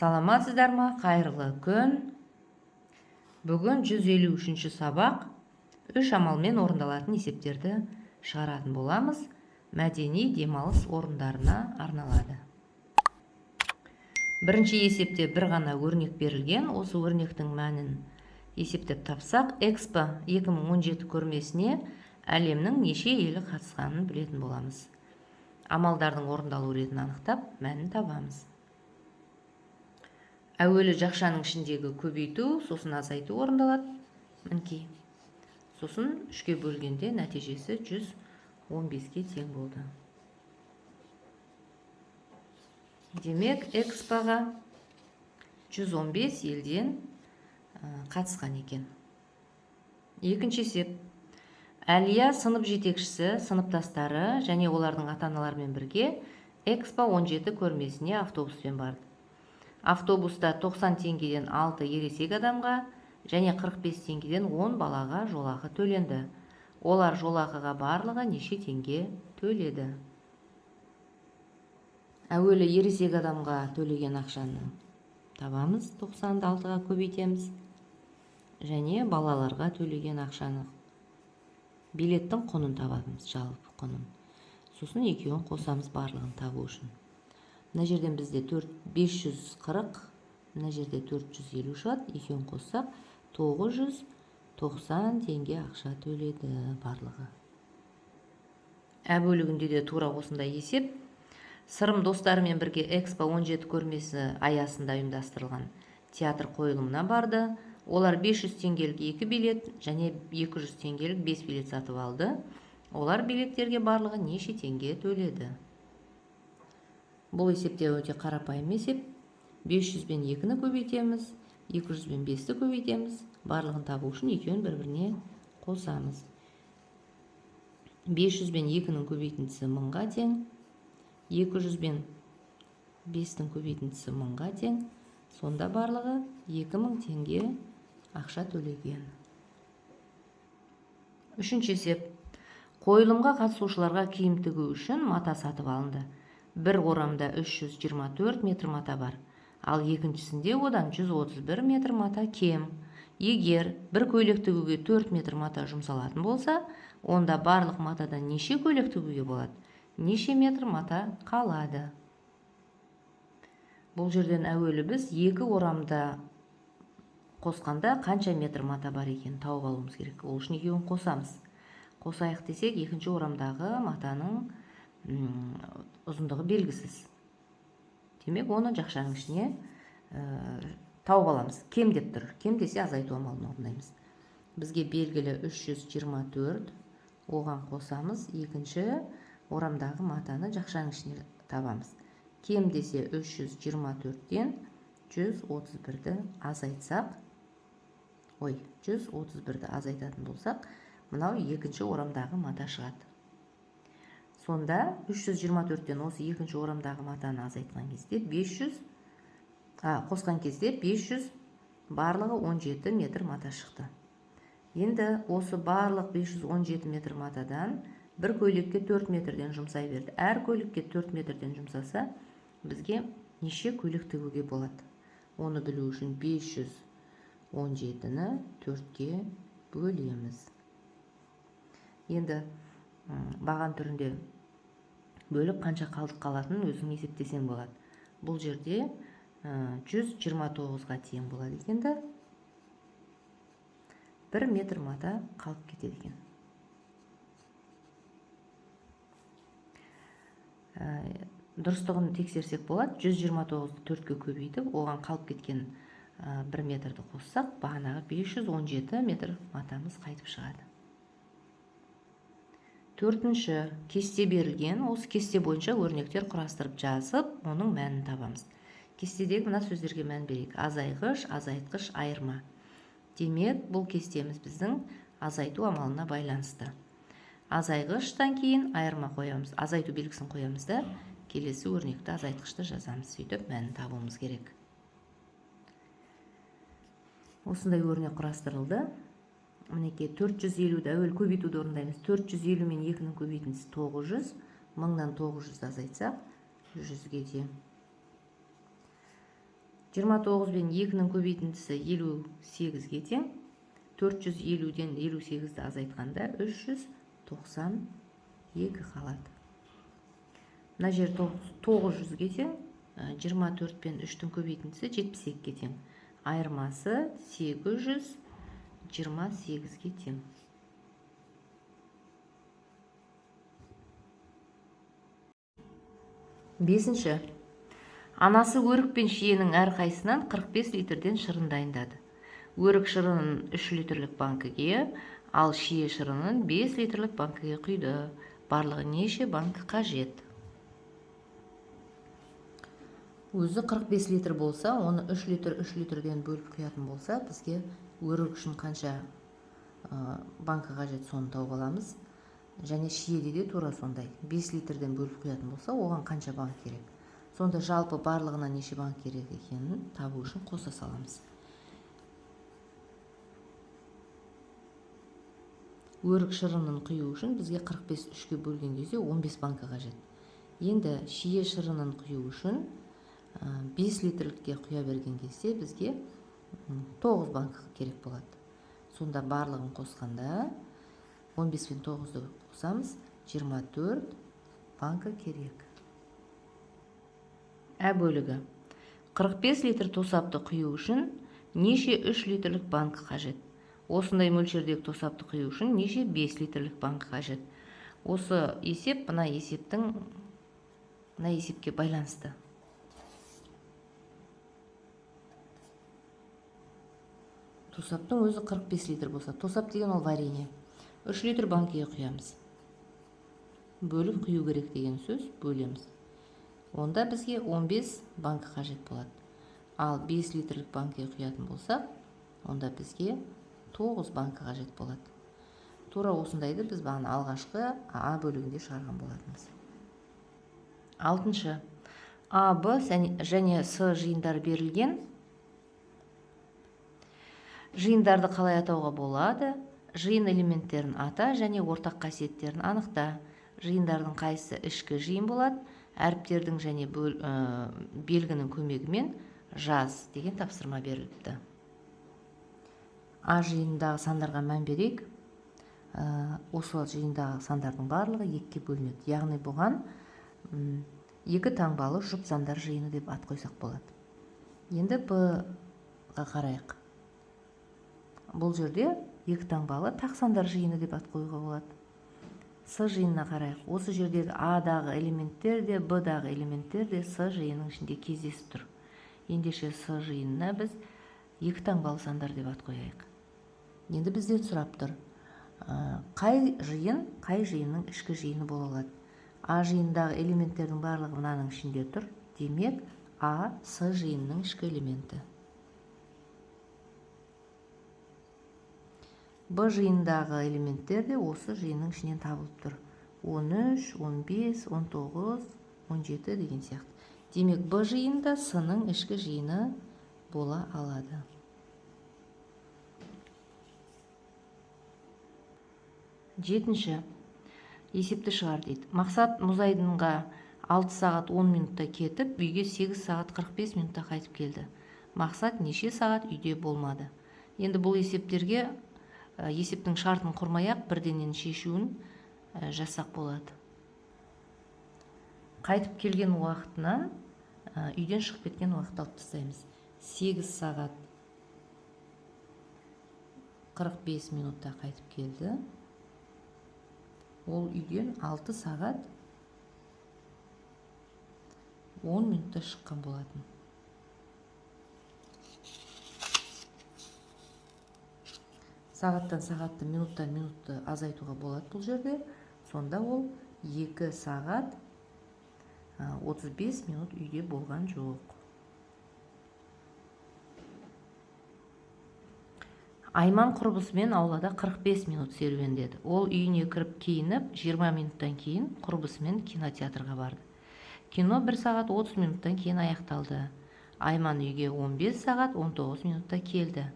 Саламатсыздар ма? Қайырлы күн. Бүгін 153-ші сабақ. 3 амалмен орындалатын есептерді шығаратын боламыз. Мәдени демалыс орындарына арналады. Бірінші есепте бір ғана өрнек берілген. Осы өрнектің мәнін есептеп тапсақ, Экспо 2017 көрмесіне әлемнің неше елі қатысқанын білетін боламыз. Амалдардың орындалу ретін анықтап, мәнін табамыз. Әуелі жақшаның ішіндегі көбейту, сосын азайту орындалады. Мінекей. Сосын 3-ке бөлгенде нәтижесі 115-ке тең болды. Демек, Экспоға 115 елден қатысқан екен. Екінші есеп. Әлия сынып жетекшісі, сыныптастары және олардың ата-аналарымен бірге Экспо 17 көрмесіне автобуспен барды. Автобуста 90 теңгеден 6 ересек адамға және 45 теңгеден 10 балаға жолақы төленді. Олар жолақыға барлығы неше теңге төледі? Әуелі ересек адамға төлеген ақшаны табамыз, 90-ды 6-ға көбейтеміз. Және балаларға төлеген ақшаны, билеттің құнын табамыз, жалпы құнын. Сосын екеуін қосамыз барлығын табу үшін. Мына жерден бізде 540, мына жерде 450 шығады. Екеуін қоссақ 990 теңге ақша төледі барлығы. Ә бөлігінде де тура осындай есеп. Сырым достарымен бірге Экспо 17 көрмесі аясында ұйымдастырылған театр қойылымына барды. Олар 500 теңгелік 2 билет және 200 теңгелік 5 билет сатып алды. Олар билеттерге барлығы неше теңге төледі? Бұл есепте өте қарапайым есеп. 500 бен 2-ні көбейтеміз, 200 бен 5-ті көбейтеміз. Барлығын табу үшін екеуін бір-біріне қосамыз. 500 бен 2-нің көбейтіндісі 1000-ға тең, 200 бен 5-тің көбейтіндісі 1000-ға тең. Сонда барлығы 2000 теңге ақша төлеген. Үшінші есеп. Қойылымға қатысушыларға киім тігу үшін мата сатып алынды. Бір орамда 324 метр мата бар, ал екіншісінде одан 131 метр мата кем. Егер бір көйлек тігуге 4 метр мата жұмсалатын болса, онда барлық матадан неше көйлек тігуге болады? Неше метр мата қалады? Бұл жерден әуелі біз 2 орамда қосқанда қанша метр мата бар екен тауып алуымыз керек. Ол үшін екеуін қосамыз. Қосайық десек, екінші орамдағы матаның ұзындығы белгісіз. Демек, оны жақшаның ішіне тауып аламыз. Кем деп тұр. Кем десе азайту амалын орындаймыз. Бізге белгілі 324, оған қосамыз. Екінші орамдағы матаны жақшаның ішіне табамыз. Кем десе 324-тен 131-ді азайтсақ, 131-ді азайтатын болсақ, мынау екінші орамдағы мата шығады. Сонда 324-тен осы екінші орамдағы матаны азайтқан кезде 500, қосқан кезде 500 барлығы 17 метр мата шықты. Енді осы барлық 517 метр матадан бір көйлекке 4 метрден жұмсай берді. Әр көйлекке 4 метрден жұмсаса, бізге неше көйлек тігуге болады? Оны білу үшін 517-ні 4-ке бөлеміз. Енді баған түрінде бөліп қанша қалдық қалатынын өзің есептесең болады. Бұл жерде 129-ға тең болады екенді. 1 метр мата қалып кетеді екен. Дұрыстығын тексерсек болады. 129-ды 4-ке көбейтіп, оған қалып кеткен 1 метрді қоссақ, бағанағы 517 метр матамыз қайтып шығады. Төртінші кесте берілген. Осы кесте бойынша өрнектер құрастырып жазып, оның мәнін табамыз. Кестедегі мына сөздерге мән берейік. Азайғыш, азайтқыш, айырма. Демек, бұл кестеміз біздің азайту амалына байланысты. Азайғыштан кейін айырма қоямыз. Азайту белгісін қоямыз да, келесі өрнекті азайтқышты жазамыз. Сөйтіп, мәнін табуымыз керек. Осындай өрнек құрастырылды. Мінеке 450-ді әуел көбейтуді орындаймыз. 450 мен 2-нің көбейтіндісі 900. 1000-дан 900 азайтсақ, 100-ге тең. 29 бен 2-нің көбейтіндісі 58-ге тең. 450-ден 58-ді азайтқанда 392 қалады. Мына жер 900-ге тең. 24 пен 3-тің көбейтіндісі 72-ге тең. Айырмасы 828-ге тең. Бесінші. Анасы өрік пен шиенің әрқайсынан 45 литрден шырын дайындады. Өрік шырынын 3 литрлік банкіге, ал шие шырынын 5 литрлік банкіге құйды. Барлығы неше банкі қажет? Өзі 45 литр болса, оны 3 литрден бөліп құятын болса, бізге өрік үшін қанша банкі қажет, соны тауып аламыз. Және шиеде де тура сондай. 5 литрден бөліп құятын болса, оған қанша банк керек? Сонда жалпы барлығына неше банк керек екенін табу үшін қоса саламыз. Өрік шырынын құю үшін бізге 45 3-ке бөлген кезде 15 банкі қажет. Енді шие шырынын құю үшін 5 литрлікке құя берген кезде бізге 9 банкі керек болады. Сонда барлығын қосқанда 15 пен 9-ды қосамыз, 24 банкі керек. Бөлігі. 45 литр тосапты құю үшін неше 3 литрлік банкі қажет? Осындай мөлшердегі тосапты құю үшін неше 5 литрлік банкі қажет? Осы есеп мына есепке байланысты. Тосаптың өзі 45 литр болса, тосап деген ол варенье. 3 литр банкіге құямыз. Бөліп құю керек деген сөз, бөлеміз. Онда бізге 15 банкі қажет болады. Ал 5 литрлік банкіге құятын болсақ, онда бізге 9 банкі қажет болады. Тура осындайды біз бағана алғашқы А бөлігінде шығарған болатынбыз. 6. А, Б және С жиындар берілген. Жиындарды қалай атауға болады? Жиын элементтерін ата және ортақ қасиеттерін анықта. Жиындардың қайсысы ішкі жиын болады? Әріптердің және белгінің көмегімен жаз деген тапсырма беріліпті. А жиындағы сандарға мән берейік. Осы жиындағы сандардың барлығы 2-ке бөлінеді. Яғни бұған 2 таңбалы жұп сандар жиыны деп ат қойсақ болады. Енді Б-ға қарайық. Бұл жерде 2 таңбалы тақ сандар жиыны деп ат қоюға болады. С жиынына қарайық. Осы жердегі А-дағы элементтер де, Б-дағы элементтер де С жиынның ішінде кездесіп тұр. Ендеше С жиынына біз 2 таңбалы сандар деп ат қояйық. Енді бізден сұрап тұр. Қай жиынның ішкі жиыны бола алады? А жиындағы элементтердің барлығы мынаның ішінде тұр. Демек, А С жиынның ішкі элементі. Б жиындағы элементтер де осы жиынның ішінен табылып тұр. 13, 15, 19, 17 деген сияқты. Демек, Б жиында С-ның ішкі жиыны бола алады. 7. Есепті шығар дейді. Мақсат мұз айдынға 6 сағат 10 минутта кетіп, үйге 8 сағат 45 минутта қайтып келді. Мақсат неше сағат үйде болмады? Енді бұл есептерге есептің шартын құрмай-ақ бірденен шешуін жасақ болады. Қайтып келген уақытынан үйден шығып кеткен уақытты алып тастаймыз. 8 сағат 45 минутта қайтып келді. Ол үйден 6 сағат 10 минутта шыққан болатын. Сағаттан сағатты, минуттан минутты азайтуға болады бұл жерде. Сонда ол 2 сағат 35 минут үйде болған жоқ. Айман құрбысымен аулада 45 минут серуендеді. Ол үйіне кіріп киініп, 20 минуттан кейін құрбысымен кинотеатрға барды. Кино 1 сағат 30 минуттан кейін аяқталды. Айман үйге 15 сағат 19 минутта келді.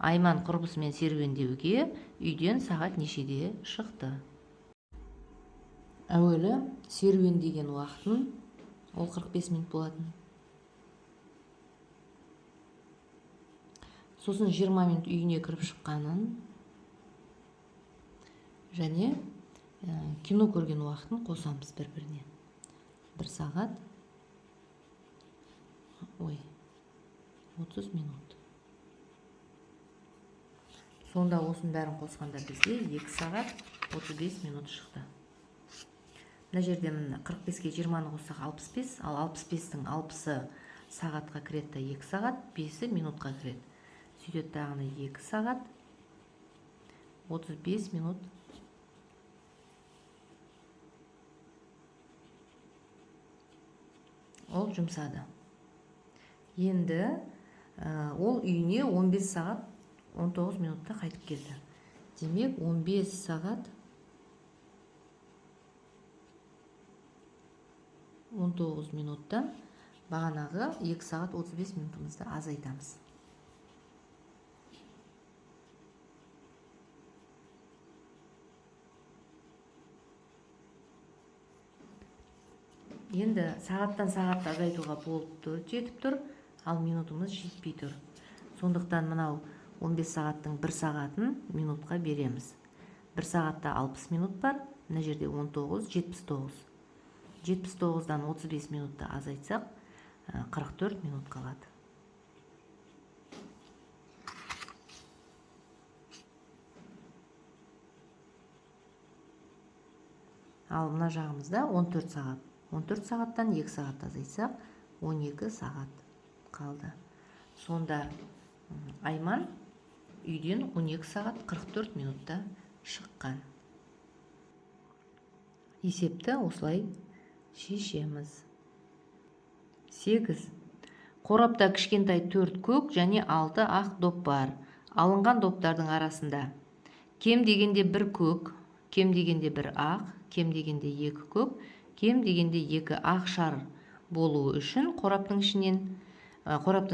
Айман құрбысымен серуендеуге үйден сағат нешеде шықты? Әуелі серуендеген уақытын ол 45 минут болатын. сосын 20 минут үйіне кіріп шыққанын және кино көрген уақытын қосамыз бір-біріне. 1 сағат 30 минут. Сонда осының бәрін қосқанда бізде 2 сағат 35 минут шықты. Мына жерде 45-ке 20-ны қоссақ 65, ал 65-тің 60-ы сағатқа кіреді, 2 сағат, 5-і минутқа кіреді. Сөйтеді дағыны 2 сағат 35 минут. Ол жұмсады. Енді ол үйіне 15 сағат 19 минутта қайтып келді. Демек 15 сағат 19 минуттан бағанағы 2 сағат 35 минутымызды азайтамыз. Енді сағаттан сағатты азайтуға болып жетіп тұр, ал минутымыз жетпей тұр. Сондықтан мынау 15 сағаттың 1 сағатын минутқа береміз. 1 сағатта 60 минут бар, мына жерде 19, 79. 79-дан 35 минутты азайтсақ, 44 минут қалады. Ал мына жағымызда 14 сағат. 14 сағаттан 2 сағат азайтсақ, 12 сағат қалды. Сонда Айман үйден 12 сағат 44 минутта шыққан. Есепті осылай шешеміз. 8. Қорапта кішкентай 4 көк және 6 ақ доп бар. Алынған доптардың арасында кем дегенде 1 көк, кем дегенде 1 ақ, кем дегенде 2 көк, кем дегенде 2 ақ шар болуы үшін қораптың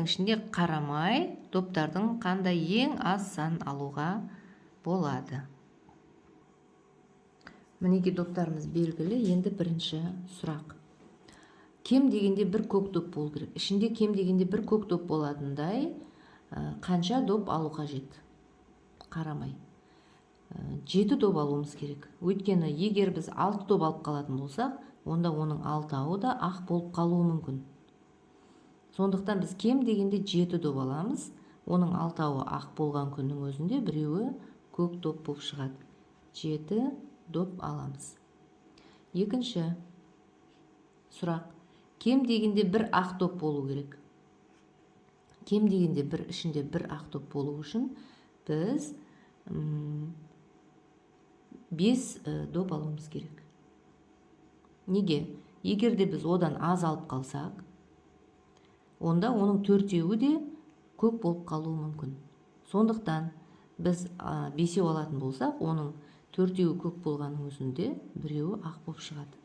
ішінде қарамай доптардың қандай ең аз сан алуға болады. Мінеки доптарымыз белгілі. Енді бірінші сұрақ. Кем дегенде 1 көк доп болу керек. Ішінде кем дегенде 1 көк доп болатындай қанша доп алу қажет? Қарамай. 7 доп алуымыз керек. Өйткені егер біз 6 доп алып қалатын болсақ, онда оның 6-ауы да ақ болып қалуы мүмкін. Сондықтан біз кем дегенде 7 доп аламыз. Оның 6-ауы ақ болған күннің өзінде біреуі көк доп болып шығады. 7 доп аламыз. Екінші сұрақ. Кем дегенде 1 ақ доп болу керек. Кем дегенде ішінде 1 ақ доп болу үшін біз 5 доп алуымыз керек. Неге? Егер де біз одан аз алып қалсақ, онда оның 4-еуі де көк болып қалуы мүмкін. Сондықтан біз 5-еу алатын болсақ, оның 4-еуі көк болғанның өзінде біреуі ақ болып шығады.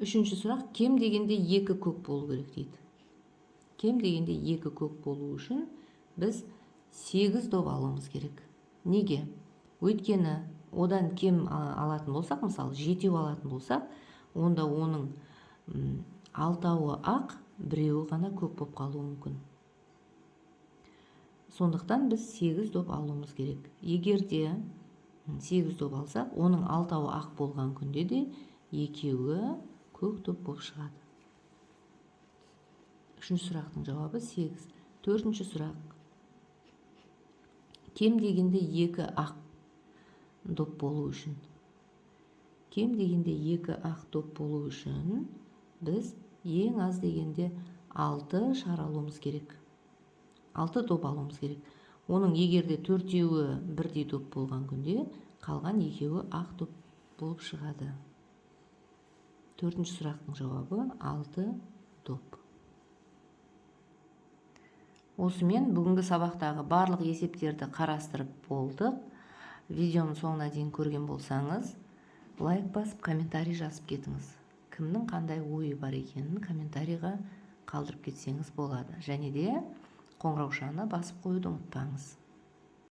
Үшінші сұрақ. Кем дегенде 2 көк болу керек дейді. Кем дегенде 2 көк болу үшін біз 8 доп алуымыз керек. Неге? Өйткені одан кем алатын болсақ, мысалы 7-еу алатын болсақ, онда оның 6-ауы ақ, біреуі ғана көк болып қалуы мүмкін. Сондықтан біз 8 доп алуымыз керек. Егер де 8 доп алсақ, оның 6-ауы ақ болған күнде де 2-еуі көк доп болып шығады. Үшінші сұрақтың жауабы 8. Төртінші сұрақ. Кем дегенде 2 ақ доп болу үшін. Кем дегенде 2 ақ доп болу үшін біз ең аз дегенде 6 шар алуымыз керек. 6 доп алуымыз керек. Оның егерде 4-еуі бірдей доп болған күнде, қалған 2-еуі ақ доп болып шығады. Төртінші сұрақтың жауабы 6 доп. Осымен бүгінгі сабақтағы барлық есептерді қарастырып болдық. Видеоның соңына дейін көрген болсаңыз, лайк басып, комментарий жазып кетіңіз. Кімнің қандай ойы бар екенін комментарийға қалдырып кетсеңіз болады. Және де қоңыраушаны басып қоюды ұмытпаңыз.